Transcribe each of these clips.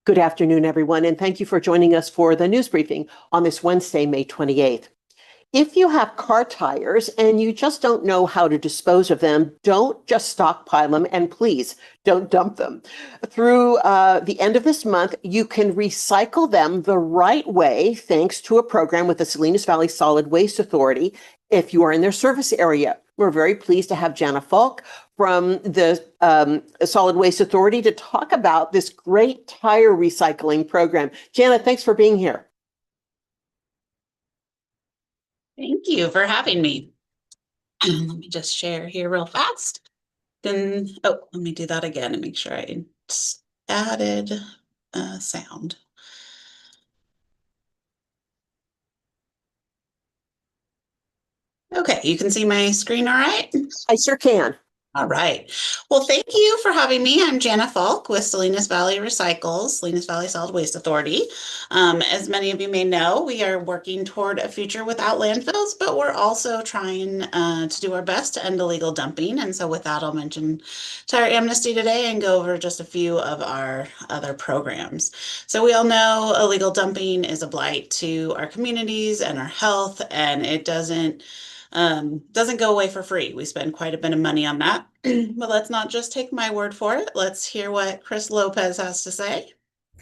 Good afternoon, everyone, and thank you for joining us for the news briefing on this Wednesday, May 28th. If you have car tires and you just don't know how to dispose of them, don't just stockpile them, and please don't dump them. Through the end of this month, you can recycle them the right way thanks to a program with the Salinas Valley Solid Waste Authority if you are in their service area. We're very pleased to have Janna Faulk from the Solid Waste Authority to talk about this great tire recycling program. Janna, thanks for being here. Thank you for having me. Let me just share here real fast. Then, let me do that again and make sure I added sound. Okay, you can see my screen all right? I sure can. All right. Well, thank you for having me. I'm Janna Faulk with Salinas Valley Recycles, Salinas Valley Solid Waste Authority. As many of you may know, we are working toward a future without landfills, but we're also trying to do our best to end illegal dumping. And so with that, I'll mention Tire Amnesty today and go over just a few of our other programs. So we all know illegal dumping is a blight to our communities and our health, and it doesn't go away for free. We spend quite a bit of money on that, but let's not just take my word for it. Let's hear what Chris Lopez has to say.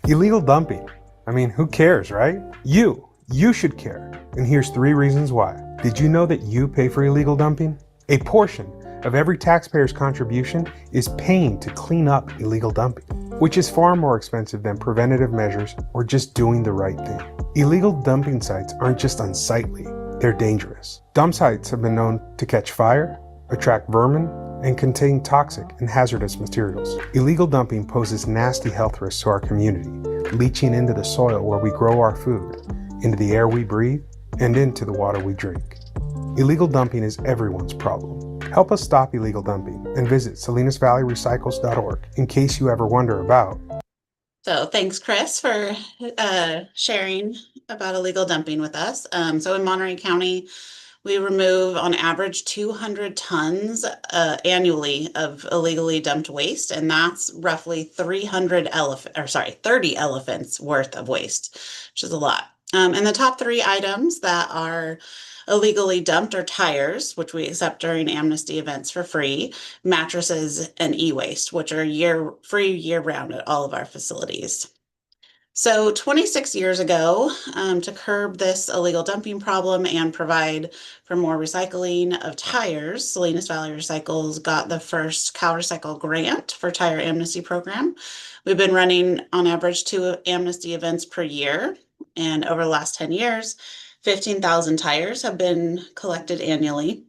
Illegal dumping. I mean, who cares, right? You should care. And here's 3 reasons why. Did you know that you pay for illegal dumping? A portion of every taxpayer's contribution is paying to clean up illegal dumping, which is far more expensive than preventative measures or just doing the right thing. Illegal dumping sites aren't just unsightly. They're dangerous. Dump sites have been known to catch fire, attract vermin, and contain toxic and hazardous materials. Illegal dumping poses nasty health risks to our community, leaching into the soil where we grow our food, into the air we breathe, and into the water we drink. Illegal dumping is everyone's problem. Help us stop illegal dumping and visit salinasvalleyrecycles.org in case you ever wonder about. So thanks, Chris, for sharing about illegal dumping with us. So in Monterey County, we remove on average 200 tons annually of illegally dumped waste, and that's roughly 30 elephants worth of waste, which is a lot. And the top 3 items that are illegally dumped are tires, which we accept during amnesty events for free, mattresses, and e-waste, which are free year-round at all of our facilities. So 26 years ago, to curb this illegal dumping problem and provide for more recycling of tires, Salinas Valley Recycles got the first CalRecycle grant for Tire Amnesty Program. We've been running on average 2 amnesty events per year, and over the last 10 years, 15,000 tires have been collected annually.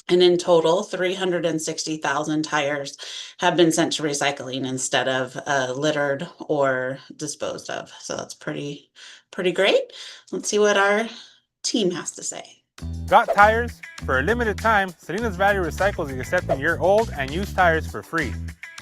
And in total, 360,000 tires have been sent to recycling instead of littered or disposed of. So that's pretty great. Let's see what our team has to say. Got tires? For a limited time, Salinas Valley Recycles is accepting your old and used tires for free.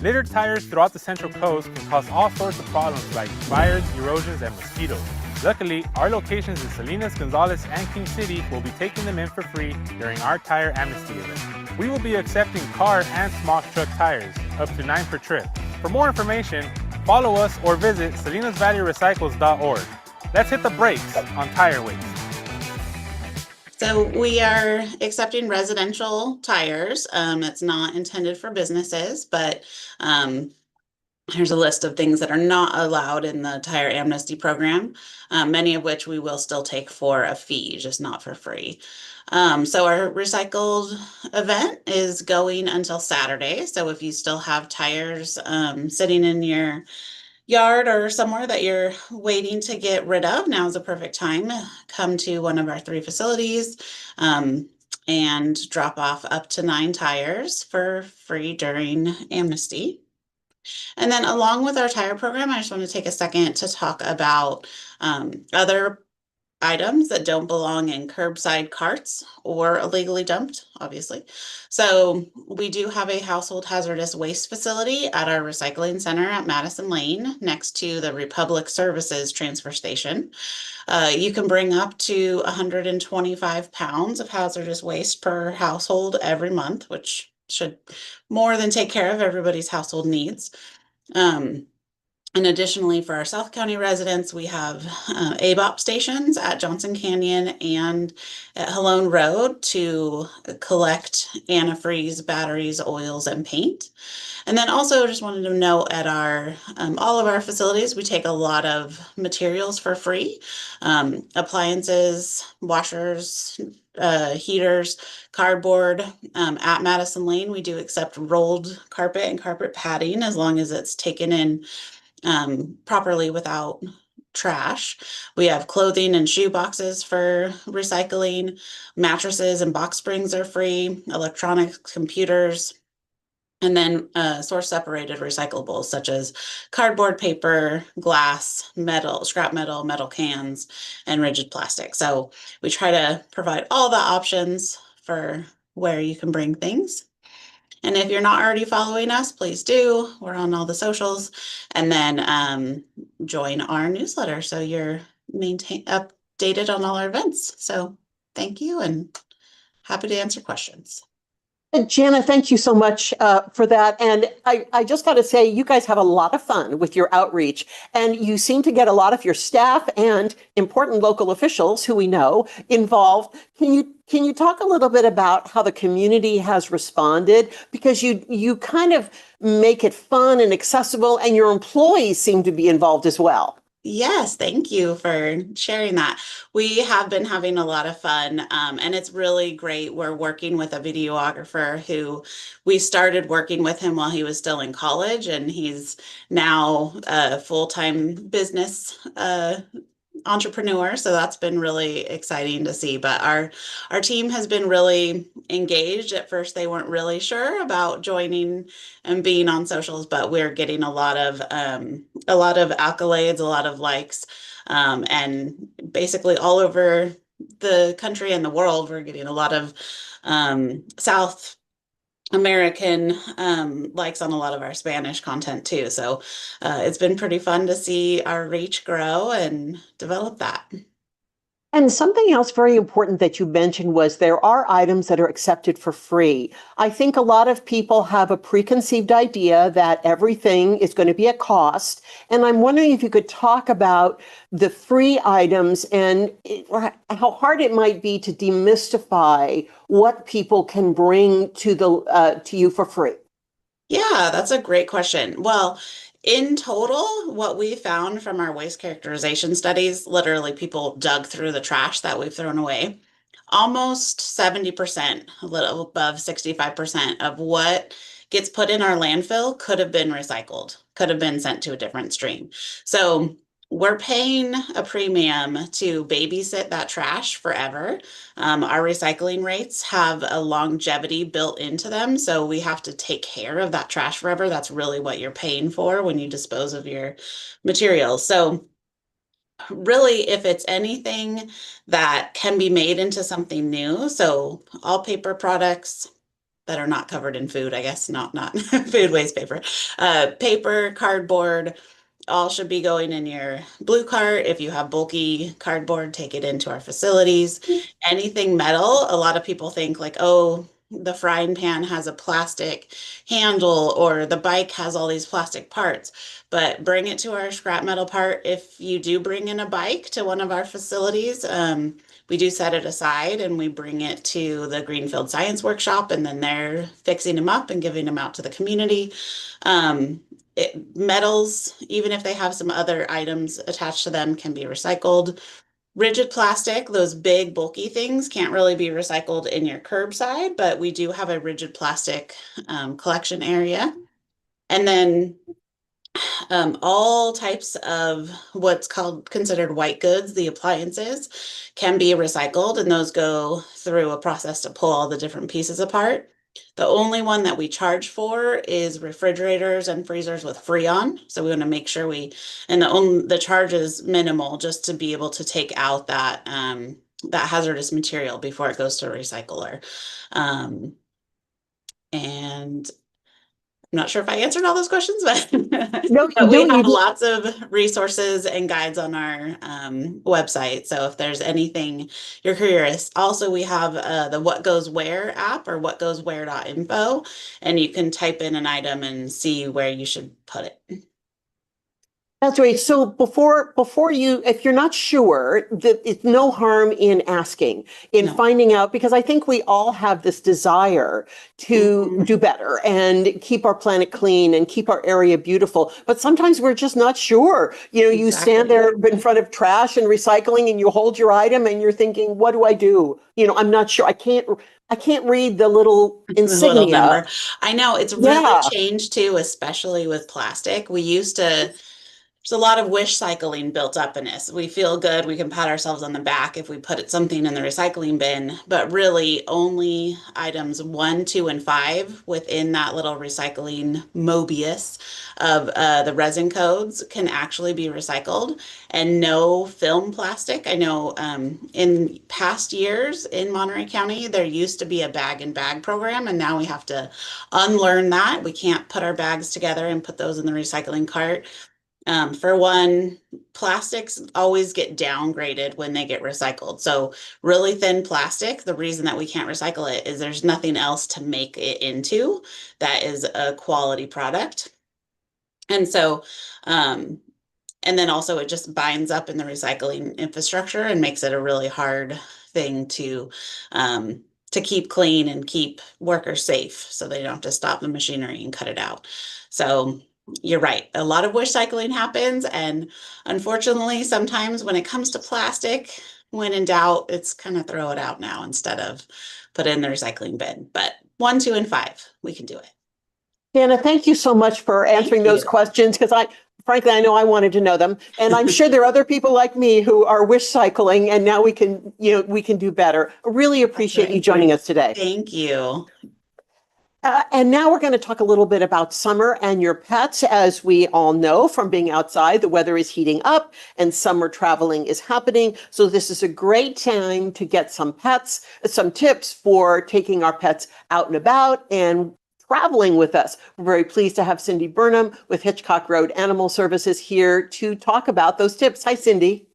Littered tires throughout the Central Coast can cause all sorts of problems like fires, erosions, and mosquitoes. Luckily, our locations in Salinas, Gonzales, and King City will be taking them in for free during our Tire Amnesty event. We will be accepting car and small truck tires, up to 9 per trip. For more information, follow us or visit salinasvalleyrecycles.org. Let's hit the brakes on tire waste. So we are accepting residential tires. It's not intended for businesses, but here's a list of things that are not allowed in the Tire Amnesty Program, many of which we will still take for a fee, just not for free. So our recycled event is going until Saturday. So if you still have tires sitting in your yard or somewhere that you're waiting to get rid of, now's the perfect time. Come to one of our 3 facilities and drop off up to 9 tires for free during amnesty. And then along with our tire program, I just want to take a second to talk about other items that don't belong in curbside carts or illegally dumped, obviously. So we do have a household hazardous waste facility at our recycling center at Madison Lane next to the Republic Services transfer station. You can bring up to 125 pounds of hazardous waste per household every month, which should more than take care of everybody's household needs. And additionally, for our South County residents, we have ABOP stations at Johnson Canyon and at Halone Road to collect antifreeze, batteries, oils, and paint. And then also just wanted to note at our all of our facilities, we take a lot of materials for free. Appliances, washers, heaters, cardboard. At Madison Lane, we do accept rolled carpet and carpet padding as long as it's taken in properly without trash. We have clothing and shoe boxes for recycling. Mattresses and box springs are free. Electronic computers. And then source separated recyclables such as cardboard, paper, glass, metal, scrap metal, metal cans, and rigid plastic. So we try to provide all the options for where you can bring things. And if you're not already following us, please do. We're on all the socials. And then join our newsletter so you're updated on all our events. So thank you and happy to answer questions. Janna, thank you so much for that. And I just got to say, you guys have a lot of fun with your outreach, and you seem to get a lot of your staff and important local officials who we know involved. Can you talk a little bit about how the community has responded? Because you kind of make it fun and accessible, and your employees seem to be involved as well. Yes, thank you for sharing that. We have been having a lot of fun, and it's really great. We're working with a videographer who we started working with him while he was still in college, and he's now a full-time business entrepreneur, so that's been really exciting to see. But our team has been really engaged. At first they weren't really sure about joining and being on socials, but we're getting a lot of accolades, a lot of likes, and basically all over the country and the world we're getting a lot of South American likes on a lot of our Spanish content too. So it's been pretty fun to see our reach grow and develop that. And something else very important that you mentioned was there are items that are accepted for free. I think a lot of people have a preconceived idea that everything is going to be a cost. And I'm wondering if you could talk about the free items and how hard it might be to demystify what people can bring to you for free. Yeah, that's a great question. Well, in total, what we found from our waste characterization studies, literally people dug through the trash that we've thrown away. Almost 70%, a little above 65% of what gets put in our landfill could have been recycled, could have been sent to a different stream. So we're paying a premium to babysit that trash forever. Our recycling rates have a longevity built into them, so we have to take care of that trash forever. That's really what you're paying for when you dispose of your materials. So really, if it's anything that can be made into something new, so all paper products that are not covered in food, I guess, not food waste paper, paper, cardboard, all should be going in your blue cart. If you have bulky cardboard, take it into our facilities. Anything metal, a lot of people think like, oh, the frying pan has a plastic handle or the bike has all these plastic parts, but bring it to our scrap metal part. If you do bring in a bike to one of our facilities, we do set it aside and we bring it to the Greenfield Science Workshop, and then they're fixing them up and giving them out to the community. Metals, even if they have some other items attached to them, can be recycled. Rigid plastic, those big bulky things, can't really be recycled in your curbside, but we do have a rigid plastic collection area. And then all types of what's considered white goods, the appliances, can be recycled, and those go through a process to pull all the different pieces apart. The only one that we charge for is refrigerators and freezers with Freon. So we want to make sure the charge is minimal just to be able to take out that hazardous material before it goes to a recycler. And I'm not sure if I answered all those questions, but, No, but we you have did. lots of resources and guides on our website. So if there's anything you're curious, also we have the What Goes Where app or whatgoeswhere.info, and you can type in an item and see where you should put it. That's right. So before you, if you're not sure, it's no harm in asking, in No. finding out, because I think we all have this desire to Mhm. do better and keep our planet clean and keep our area beautiful. But sometimes we're just not sure. You know, you stand Exactly. there in front of trash and recycling and you hold your item and you're thinking, what do I do? You know, I'm not sure. I can't read the little The little insignia. number. I know it's really Yeah. changed too, especially with plastic. We used to, there's a lot of wish cycling built up in us. We feel good. We can pat ourselves on the back if we put something in the recycling bin, but really only items 1, 2, and 5 within that little recycling Mobius of the resin codes can actually be recycled, and no film plastic. I know in past years in Monterey County, there used to be a bag and bag program, and now we have to unlearn that. We can't put our bags together and put those in the recycling cart. For one, plastics always get downgraded when they get recycled. So really thin plastic, the reason that we can't recycle it is there's nothing else to make it into that is a quality product. And so, um, and then also it just binds up in the recycling infrastructure and makes it a really hard thing to keep clean and keep workers safe so they don't have to stop the machinery and cut it out. So you're right. A lot of wish cycling happens. And unfortunately, sometimes when it comes to plastic, when in doubt, it's kind of throw it out now instead of put it in the recycling bin. But 1, 2, and 5, we can do it. Janna, thank you so much for answering Thank those you. questions because frankly, I know I wanted to know them. And I'm sure there are other people like me who are wish cycling and now we can, we can do better. I really appreciate you joining us today. Thank you. And now we're going to talk a little bit about summer and your pets. As we all know from being outside, the weather is heating up and summer traveling is happening. So this is a great time to get some tips for taking our pets out and about and traveling with us. We're very pleased to have Cindy Burnham with Hitchcock Road Animal Services here to talk about those tips. Hi, Cindy.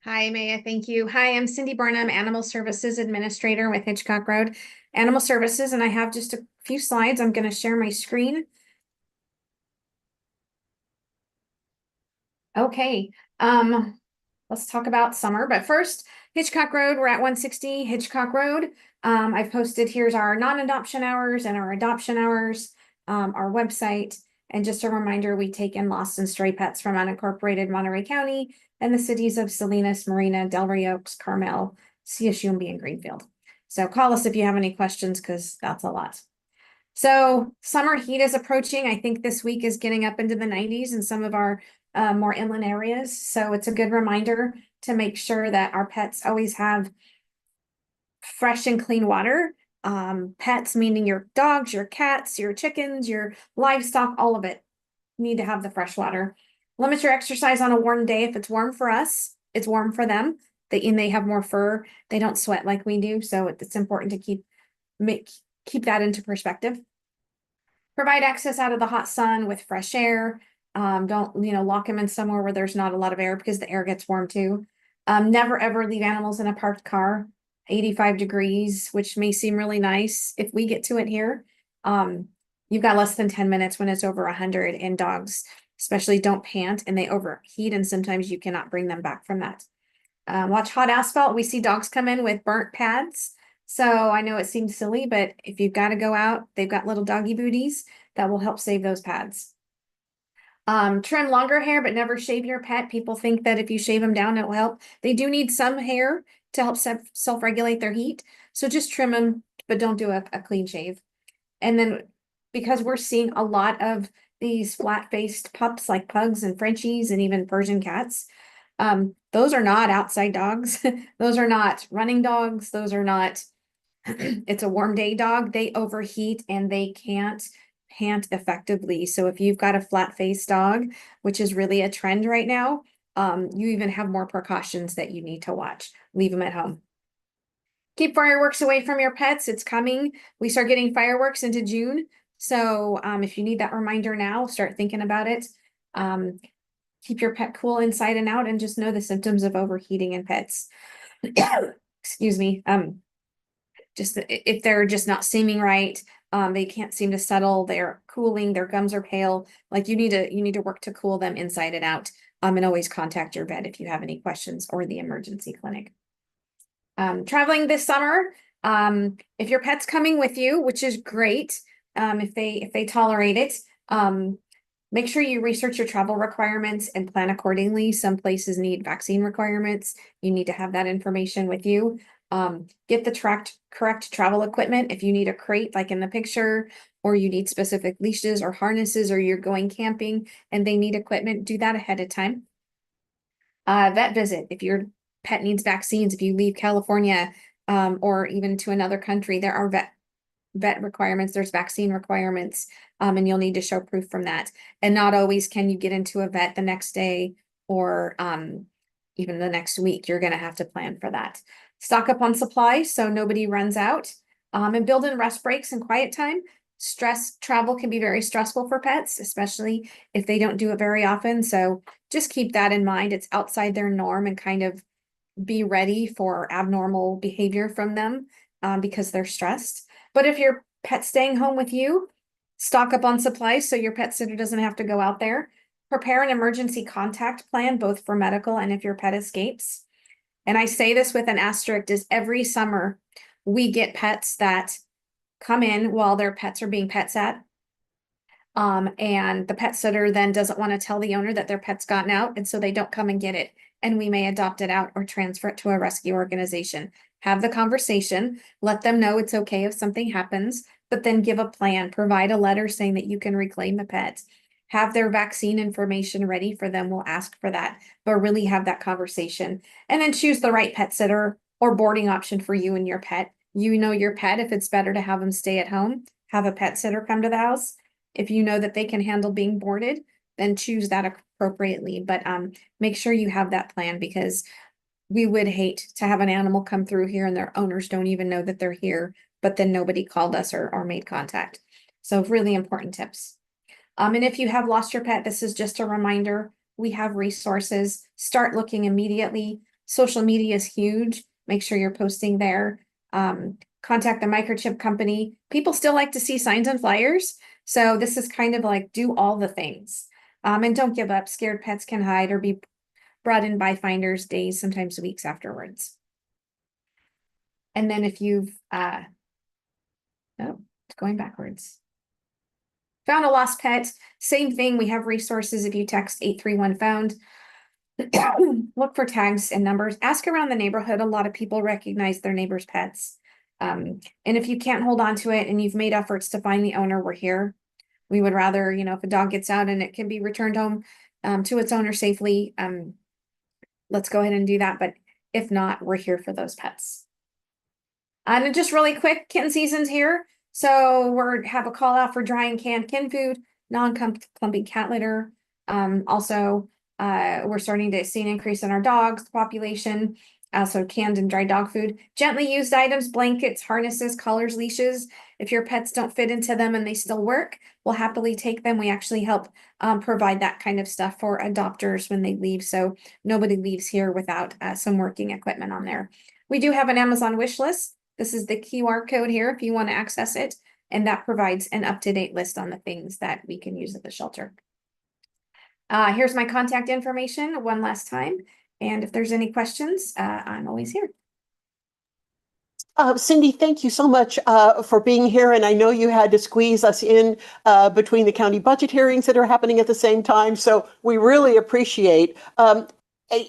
Hi, Maya. Thank you. Hi, I'm Cindy Burnham, Animal Services Administrator with Hitchcock Road Animal Services, and I have just a few slides. I'm going to share my screen. Okay, let's talk about summer, but first, Hitchcock Road, we're at 160 Hitchcock Road. I've posted, here's our non-adoption hours and our adoption hours, our website, and just a reminder, we take in lost and stray pets from unincorporated Monterey County and the cities of Salinas, Marina, Delray Oaks, Carmel, CSUMB, and Greenfield. So call us if you have any questions, because that's a lot. So summer heat is approaching. I think this week is getting up into the 90s in some of our more inland areas. So it's a good reminder to make sure that our pets always have fresh and clean water. Pets, meaning your dogs, your cats, your chickens, your livestock, all of it need to have the fresh water. Limit your exercise on a warm day. If it's warm for us, it's warm for them. They have more fur. They don't sweat like we do. So it's important to keep that into perspective. Provide access out of the hot sun with fresh air. Don't, lock them in somewhere where there's not a lot of air because the air gets warm too. Never ever leave animals in a parked car, 85 degrees, which may seem really nice if we get to it here. You've got less than 10 minutes when it's over 100, and dogs especially don't pant and they overheat, and sometimes you cannot bring them back from that. Watch hot asphalt. We see dogs come in with burnt pads. So I know it seems silly, but if you've got to go out, they've got little doggy booties that will help save those pads. Trim longer hair, but never shave your pet. People think that if you shave them down, it will help. They do need some hair to help self-regulate their heat. So just trim them, but don't do a clean shave. And then because we're seeing a lot of these flat-faced pups like pugs and Frenchies and even Persian cats, those are not outside dogs. Those are not running dogs. Those are not, it's a warm day dog. They overheat and they can't pant effectively. So if you've got a flat-faced dog, which is really a trend right now, you even have more precautions that you need to watch. Leave them at home. Keep fireworks away from your pets. It's coming. We start getting fireworks into June. So if you need that reminder now, start thinking about it. Keep your pet cool inside and out, and just know the symptoms of overheating in pets. Excuse me. Just if they're just not seeming right, They can't seem to settle. They're cooling. Their gums are pale. Like you need to work to cool them inside and out. And always contact your vet if you have any questions, or the emergency clinic. Traveling this summer, if your pet's coming with you, which is great, if they tolerate it, make sure you research your travel requirements and plan accordingly. Some places need vaccine requirements. You need to have that information with you. Get the correct travel equipment. If you need a crate, like in the picture, or you need specific leashes or harnesses, or you're going camping and they need equipment, do that ahead of time. Vet visit. If your pet needs vaccines, if you leave California, or even to another country, there are vet requirements, there's vaccine requirements, and you'll need to show proof from that. And not always can you get into a vet the next day, or even the next week. You're going to have to plan for that. Stock up on supplies so nobody runs out, and build in rest breaks and quiet time. Travel can be very stressful for pets, especially if they don't do it very often. So just keep that in mind. It's outside their norm, and kind of be ready for abnormal behavior from them, because they're stressed. But if your pet's staying home with you, stock up on supplies so your pet sitter doesn't have to go out there. Prepare an emergency contact plan, both for medical and if your pet escapes. And I say this with an asterisk, is every summer we get pets that come in while their pets are being pet sat. And the pet sitter then doesn't want to tell the owner that their pet's gotten out, and so they don't come and get it. And we may adopt it out or transfer it to a rescue organization. Have the conversation, let them know it's okay if something happens, but then give a plan, provide a letter saying that you can reclaim the pet. Have their vaccine information ready for them. We'll ask for that, but really have that conversation. And then choose the right pet sitter or boarding option for you and your pet. You know your pet. If it's better to have them stay at home, have a pet sitter come to the house. If you know that they can handle being boarded, then choose that appropriately. But make sure you have that plan, because we would hate to have an animal come through here and their owners don't even know that they're here, but then nobody called us or made contact. So really important tips. And if you have lost your pet, this is just a reminder. We have resources. Start looking immediately. Social media is huge. Make sure you're posting there. Contact the microchip company. People still like to see signs and flyers. So this is kind of like, do all the things. And don't give up. Scared pets can hide or be brought in by finders days, sometimes weeks afterwards. And then if you've, oh, it's going backwards. Found a lost pet, same thing. We have resources. If you text 831 found, look for tags and numbers. Ask around the neighborhood. A lot of people recognize their neighbors' pets. And if you can't hold on to it and you've made efforts to find the owner, we're here. We would rather, if a dog gets out and it can be returned home to its owner safely, let's go ahead and do that. But if not, we're here for those pets. And just really quick, kitten season's here. So we have a call out for dry and canned kitten food, non-clumping cat litter. Also, we're starting to see an increase in our dogs population. So canned and dry dog food, gently used items, blankets, harnesses, collars, leashes. If your pets don't fit into them and they still work, we'll happily take them. We actually help provide that kind of stuff for adopters when they leave. So nobody leaves here without some working equipment on there. We do have an Amazon wish list. This is the QR code here if you want to access it. And that provides an up-to-date list on the things that we can use at the shelter. Here's my contact information one last time. And if there's any questions, I'm always here. Cindy, thank you so much for being here. And I know you had to squeeze us in between the county budget hearings that are happening at the same time. So we really appreciate.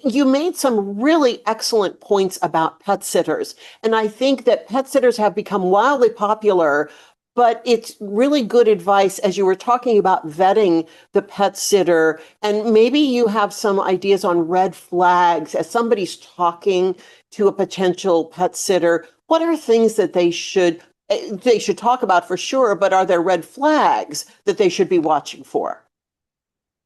You made some really excellent points about pet sitters. And I think that pet sitters have become wildly popular, but it's really good advice as you were talking about vetting the pet sitter. And maybe you have some ideas on red flags as somebody's talking to a potential pet sitter. What are things that they should talk about for sure, but are there red flags that they should be watching for?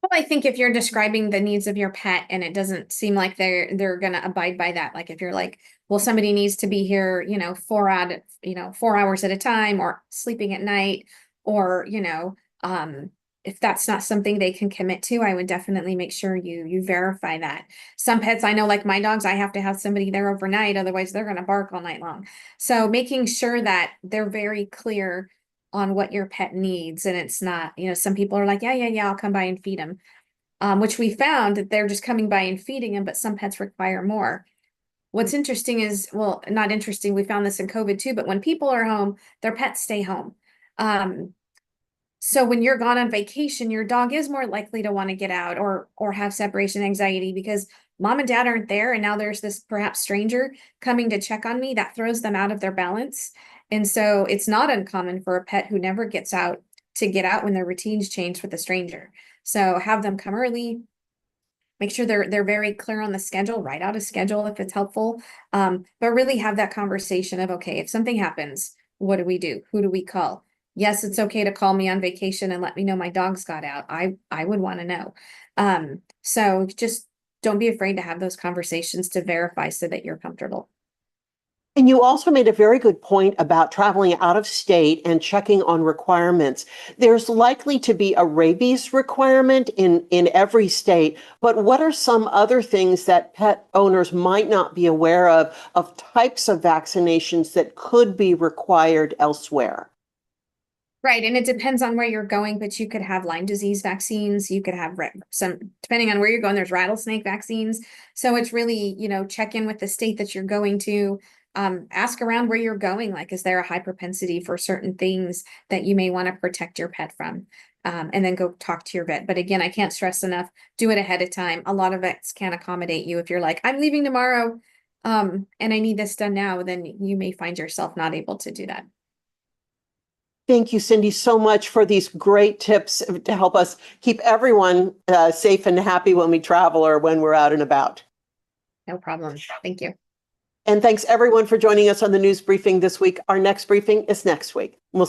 Well, I think if you're describing the needs of your pet and it doesn't seem like they're going to abide by that, like if you're like, well, somebody needs to be here, 4 hours at a time, or sleeping at night, or, if that's not something they can commit to, I would definitely make sure you verify that. Some pets, I know, like my dogs, I have to have somebody there overnight, otherwise they're going to bark all night long. So making sure that they're very clear on what your pet needs. And it's not, some people are like, yeah, I'll come by and feed them. Which we found that they're just coming by and feeding them, but some pets require more. What's interesting is, well, not interesting, we found this in COVID too, but when people are home, their pets stay home. So when you're gone on vacation, your dog is more likely to want to get out or have separation anxiety because mom and dad aren't there. And now there's this perhaps stranger coming to check on me that throws them out of their balance. And so it's not uncommon for a pet who never gets out to get out when their routines change with a stranger. So have them come early, make sure they're very clear on the schedule, write out a schedule if it's helpful. But really have that conversation of, okay, if something happens, what do we do? Who do we call? Yes, it's okay to call me on vacation and let me know my dogs got out. I would want to know. So just don't be afraid to have those conversations to verify so that you're comfortable. And you also made a very good point about traveling out of state and checking on requirements. There's likely to be a rabies requirement in every state, but what are some other things that pet owners might not be aware of types of vaccinations that could be required elsewhere? Right. And it depends on where you're going, but you could have Lyme disease vaccines. You could have some, depending on where you're going, there's rattlesnake vaccines. So it's really, check in with the state that you're going to. Ask around where you're going. Like, is there a high propensity for certain things that you may want to protect your pet from? And then go talk to your vet. But again, I can't stress enough, do it ahead of time. A lot of vets can't accommodate you. If you're like, I'm leaving tomorrow, and I need this done now, then you may find yourself not able to do that. Thank you, Cindy, so much for these great tips to help us keep everyone safe and happy when we travel or when we're out and about. No problem. Thank you. And thanks everyone for joining us on the news briefing this week. Our next briefing is next week. We'll